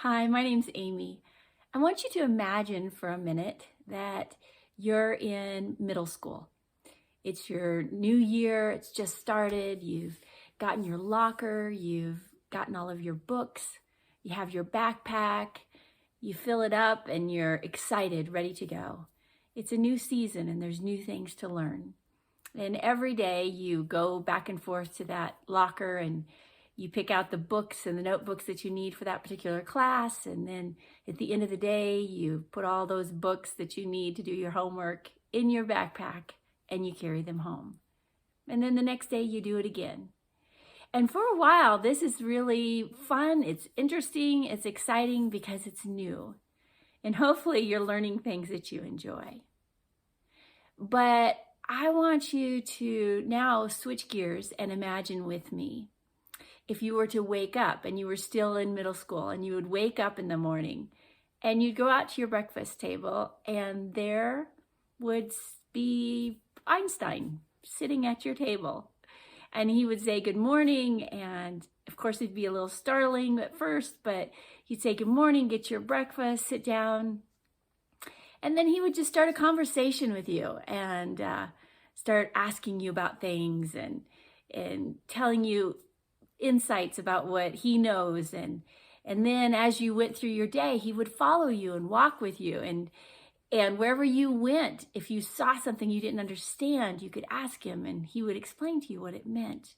Hi, my name's Amy. I want you to imagine for a minute that you're in middle school. It's your new year, it's just started, you've gotten your locker, you've gotten all of your books, you have your backpack, you fill it up and you're excited, ready to go. It's a new season and there's new things to learn. And every day you go back and forth to that locker and you pick out the books and the notebooks that you need for that particular class. And then at the end of the day, you put all those books that you need to do your homework in your backpack and you carry them home. And then the next day you do it again. And for a while, this is really fun. It's interesting. It's exciting because it's new. And hopefully you're learning things that you enjoy. But I want you to now switch gears and imagine with me. If you were to wake up and you were still in middle school and you would wake up in the morning and you'd go out to your breakfast table and there would be Einstein sitting at your table. And he would say good morning, and of course it'd be a little startling at first, but he'd say good morning, get your breakfast, sit down. And then he would just start a conversation with you and start asking you about things and telling you insights about what he knows. And then as you went through your day, he would follow you and walk with you. And wherever you went, if you saw something you didn't understand, you could ask him and he would explain to you what it meant.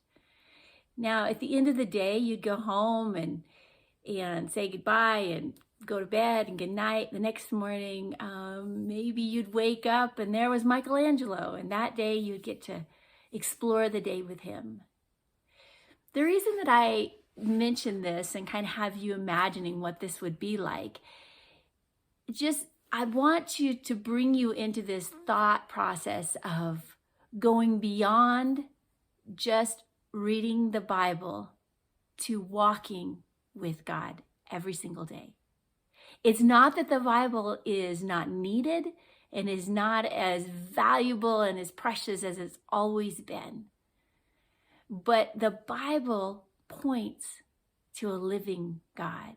Now, at the end of the day, you'd go home and say goodbye and go to bed and good night. The next morning, maybe you'd wake up and there was Michelangelo, and that day you'd get to explore the day with him. The reason that I mention this and kind of have you imagining what this would be like, I want you to bring you into this thought process of going beyond just reading the Bible to walking with God every single day. It's not that the Bible is not needed and is not as valuable and as precious as it's always been. But the Bible points to a living God.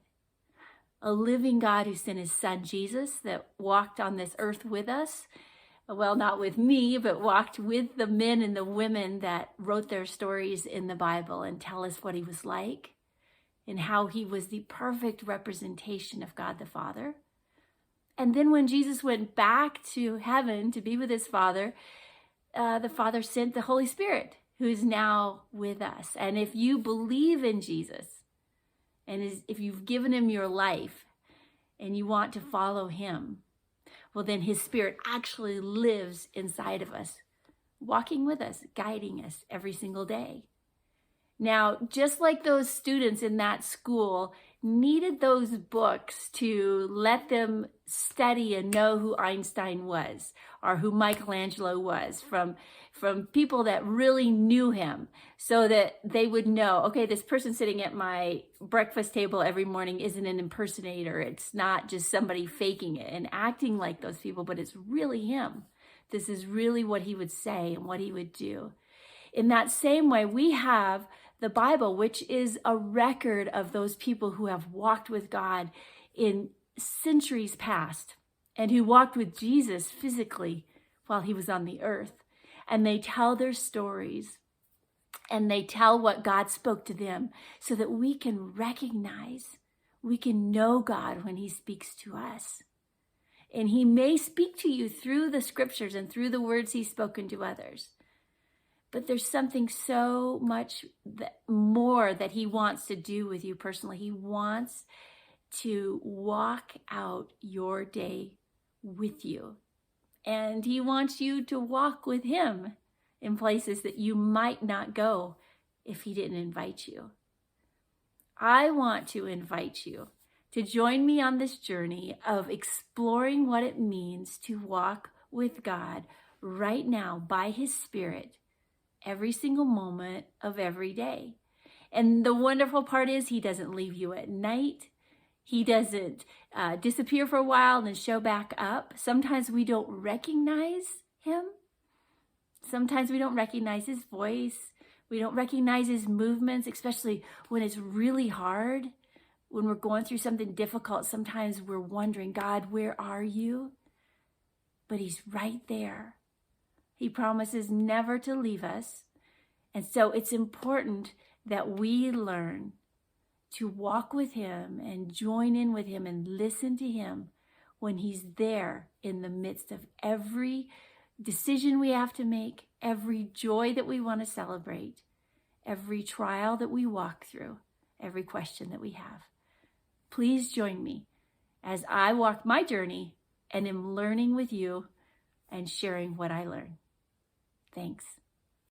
A living God who sent his son Jesus that walked on this earth with us. Well, not with me, but walked with the men and the women that wrote their stories in the Bible and tell us what he was like and how he was the perfect representation of God the Father. And then when Jesus went back to heaven to be with his Father, the Father sent the Holy Spirit, who is now with us. And if you believe in Jesus, and if you've given him your life and you want to follow him, well, then his Spirit actually lives inside of us, walking with us, guiding us every single day. Now, just like those students in that school needed those books to let them study and know who Einstein was or who Michelangelo was from people that really knew him, so that they would know, okay, this person sitting at my breakfast table every morning isn't an impersonator. It's not just somebody faking it and acting like those people, but it's really him. This is really what he would say and what he would do. In that same way, we have the Bible, which is a record of those people who have walked with God in centuries past and who walked with Jesus physically while he was on the earth. And they tell their stories and they tell what God spoke to them so that we can recognize, we can know God when he speaks to us. And he may speak to you through the scriptures and through the words he's spoken to others. But there's something so much more that he wants to do with you personally. He wants to walk out your day with you. And he wants you to walk with him in places that you might not go if he didn't invite you. I want to invite you to join me on this journey of exploring what it means to walk with God right now by his Spirit every single moment of every day. And the wonderful part is he doesn't leave you at night. He doesn't disappear for a while and then show back up. Sometimes we don't recognize him. Sometimes we don't recognize his voice. We don't recognize his movements, especially when it's really hard. When we're going through something difficult, sometimes we're wondering, God, where are you? But he's right there. He promises never to leave us. And so it's important that we learn to walk with him and join in with him and listen to him when he's there in the midst of every decision we have to make, every joy that we want to celebrate, every trial that we walk through, every question that we have. Please join me as I walk my journey and am learning with you and sharing what I learn. Thanks.